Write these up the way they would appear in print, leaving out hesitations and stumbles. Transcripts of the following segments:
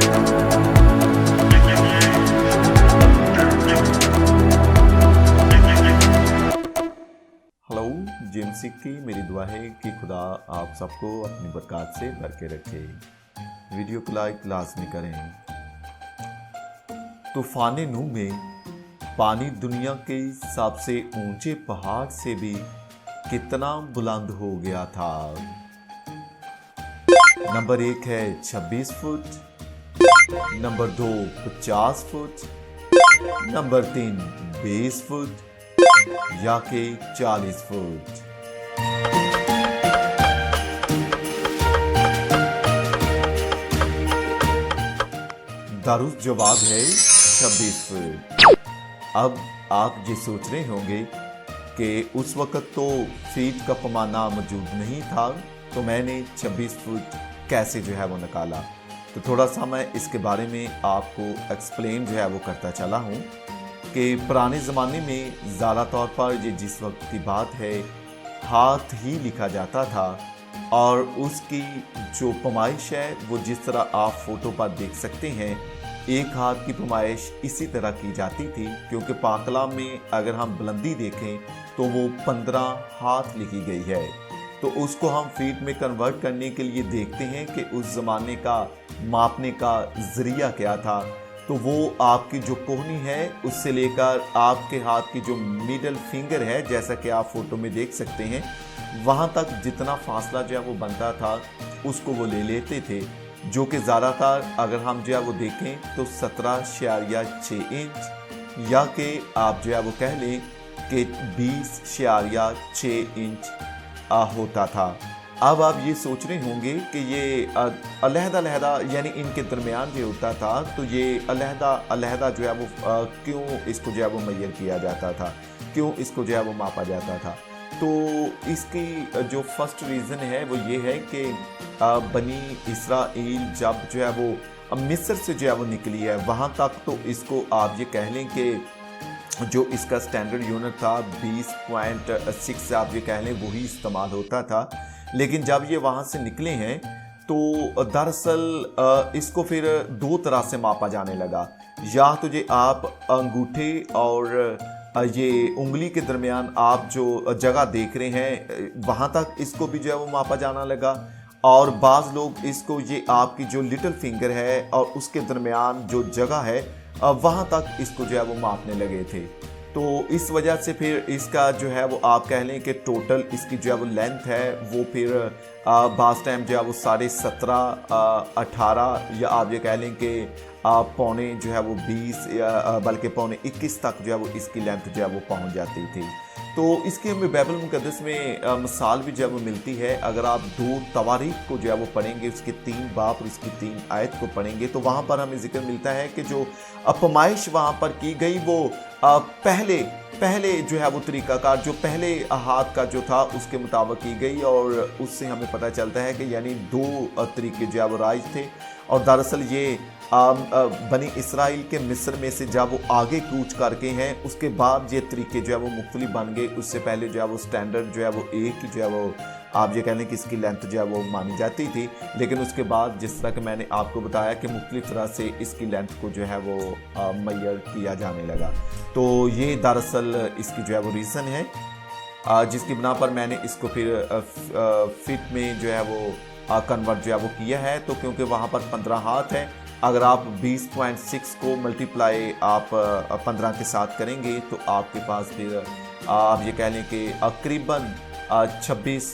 Hello जेमसी की मेरी दुआ है कि खुदा आप सबको अपनी बरकत से भर के रखे। वीडियो को लाइक लाजमी करें। तूफान नूह में पानी दुनिया के सबसे ऊंचे पहाड़ से भी कितना बुलंद हो गया था। नंबर 1 है 26 foot, number 2 50 foot, number 3 20 foot या के 40 फुट। दारुस जवाब है 26 फुट। अब आप ये सोच रहे होंगे कि उस वक्त तो फीट का पैमाना मौजूद नहीं था, तो मैंने 26 फुट कैसे जो है वो निकाला। तो थोड़ा सा मैं इसके बारे में आपको एक्सप्लेन जो है वो करता चला हूँ कि पुराने ज़माने में ज़्यादा तौर पर ये जिस वक्त की बात है हाथ ही लिखा जाता था, और उसकी जो पैमाइश है वो जिस तरह आप फोटो पर देख सकते हैं, एक हाथ की पैमाइश इसी तरह की जाती थी, क्योंकि पाकलाम में अगर हम बुलंदी देखें तो वो 15 हाथ लिखी गई है। तो उसको हम फीट में कन्वर्ट करने के लिए देखते हैं कि उस ज़माने का मापने का ज़रिया क्या था। तो वो आपकी जो कोहनी है उससे लेकर आपके हाथ की जो मिडल फिंगर है, जैसा कि आप फोटो में देख सकते हैं, वहाँ तक जितना फासला जो है वो बनता था उसको वो ले लेते थे, जो कि ज़्यादातर अगर हम जो है वो देखें तो 17.6 इंच या कि आप जो है वो कह लें कि 20.6 इंच होता था। अब आप ये सोच रहे होंगे कि ये अलहदा यानी इनके दरमियान जो होता था, तो ये अलहदा जो है वो क्यों इसको जो है वो मैयर किया जाता था, क्यों इसको जो है वो मापा जाता था। तो इसकी जो फर्स्ट रीज़न है वो ये है कि बनी इसराइल जब जो है वो मिस्र से जो है वो निकली है, वहाँ तक तो इसको आप ये कह लें कि जो इसका स्टैंडर्ड यूनिट था 20.6 आप ये कह लें वही इस्तेमाल होता था। लेकिन जब ये वहाँ से निकले हैं तो दरअसल इसको फिर दो तरह से मापा जाने लगा। या तो ये आप अंगूठे और ये उंगली के दरमियान आप जो जगह देख रहे हैं वहाँ तक इसको भी जो है वो मापा जाना लगा, और बाज़ लोग इसको ये आपकी जो लिटिल फिंगर है और उसके दरमियान जो जगह है वहाँ तक इसको जो है वो मापने लगे थे। तो इस वजह से फिर इसका जो है वो आप कह लें कि टोटल इसकी जो है वो लेंथ है वो फिर बास टाइम जो है वो 17.5 18 या आप ये कह लें कि पौने जो है वो 20 या बल्कि पौने 21 तक जो है वो इसकी लेंथ जो है वो पहुंच जाती थी। तो इसके हमें बाइबल मुक़द्दस में मिसाल भी जो है वो मिलती है। अगर आप 2 तवारीख को जो है वो पढ़ेंगे, उसके 3 बाब और उसकी 3 आयत को पढ़ेंगे, तो वहाँ पर हमें जिक्र मिलता है कि जो अपमाइश वहाँ पर की गई वो पहले जो है वो तरीक़ाकार जो पहले हाथ का जो था उसके मुताबिक की गई, और उससे हमें पता चलता है कि यानी 2 तरीके जो है वो राइज थे। और दरअसल ये बनी इसराइल के मिस्र में से जब वो आगे कूच करके हैं उसके बाद ये तरीके जो है वो मुख्तलिफ बन गए। उससे पहले जो है वो स्टैंडर्ड जो है वो एक ही जो है वो आप ये कह लें कि इसकी लेंथ जो है वो मानी जाती थी, लेकिन उसके बाद जिस तरह कि मैंने आपको बताया कि मुख्तलिफ तरह से इसकी लेंथ को जो है वो मैयर किया जाने लगा। तो ये दरअसल इसकी जो है वो रीज़न है जिसकी बिना पर मैंने इसको फिर फिट में जो है वो कन्वर्ट जो है वो किया है। तो क्योंकि वहाँ पर 15 हाथ है, अगर आप 20.6 को मल्टीप्लाई आप 15 के साथ करेंगे तो आपके पास फिर आप ये कह लें कि तकरीबन 26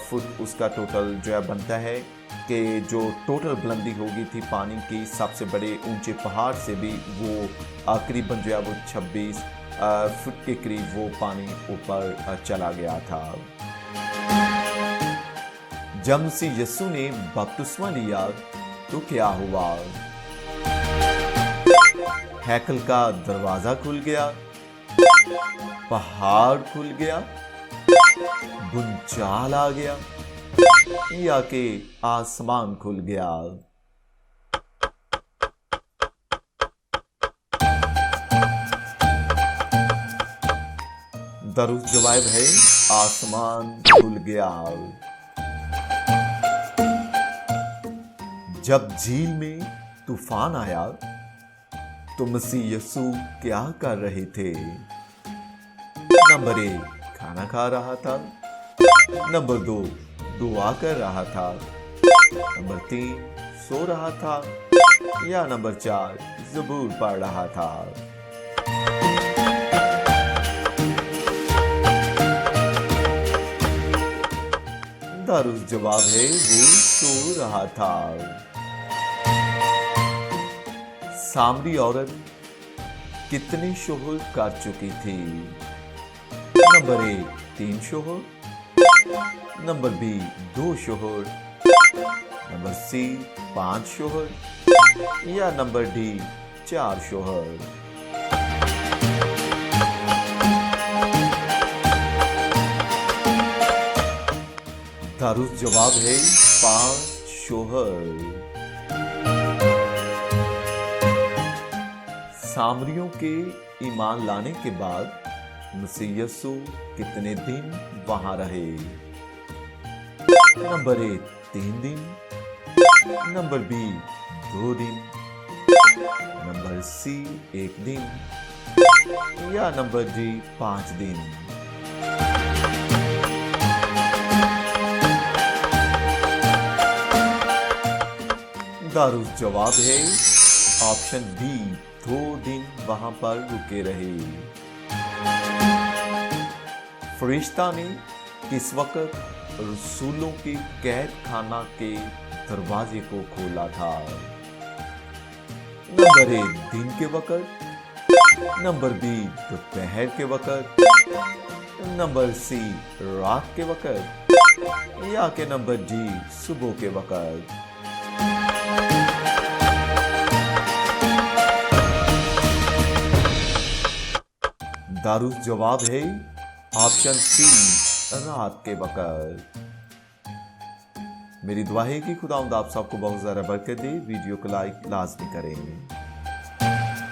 फुट उसका टोटल जो है बनता है, कि जो टोटल बुलंदी होगी थी पानी की सबसे बड़े ऊंचे पहाड़ से भी वो तकरीबन जो है वो 26 फुट के करीब वो पानी ऊपर चला गया था। जब मसीह यीशु ने बपतिस्मा लिया तो क्या हुआ? हैकल का दरवाजा खुल गया, पहाड़ खुल गया, भूचाल आ गया, या कि आसमान खुल गया। दरुस्त जवाब है आसमान खुल गया। जब झील में तूफान आया तो मसीह यीशु क्या कर रहे थे? नंबर 1 खाना खा रहा था। नंबर 2 दुआ कर रहा था। नंबर 3 सो रहा था। या नंबर 4 ज़बूर पढ़ रहा था। दुरुस्त जवाब है वो सो रहा था। सामरी औरत कितने शोहर कर चुकी थी? नंबर 1 3 शोहर। नंबर बी 2 शोहर। नंबर सी 5 शोहर। या नंबर डी 4 शोहर। दुरुस्त जवाब है 5 शोहर। सामरियों के ईमान लाने के बाद मसीह यीशु कितने दिन वहां रहे? नंबर 1 3 दिन। नंबर बी 2 दिन। नंबर सी 1 दिन। या नंबर डी 5 दिन। दुरुस्त जवाब है ऑप्शन बी 2 दिन वहां पर रुके रहे। फरिश्ता ने किस वक्त रसूलों के कैद खाना के दरवाजे को खोला था? नंबर 1 दिन के वक्त। नंबर बी दोपहर के वक्त। नंबर सी रात के वक्त। या के नंबर डी सुबह के वक्त। दुरुस्त जवाब है ऑप्शन सी रात के वक्त। मेरी दुआ है कि खुदावंद आप सबको बहुत ज़्यादा बरकत दे। वीडियो को लाइक लाजमी करें।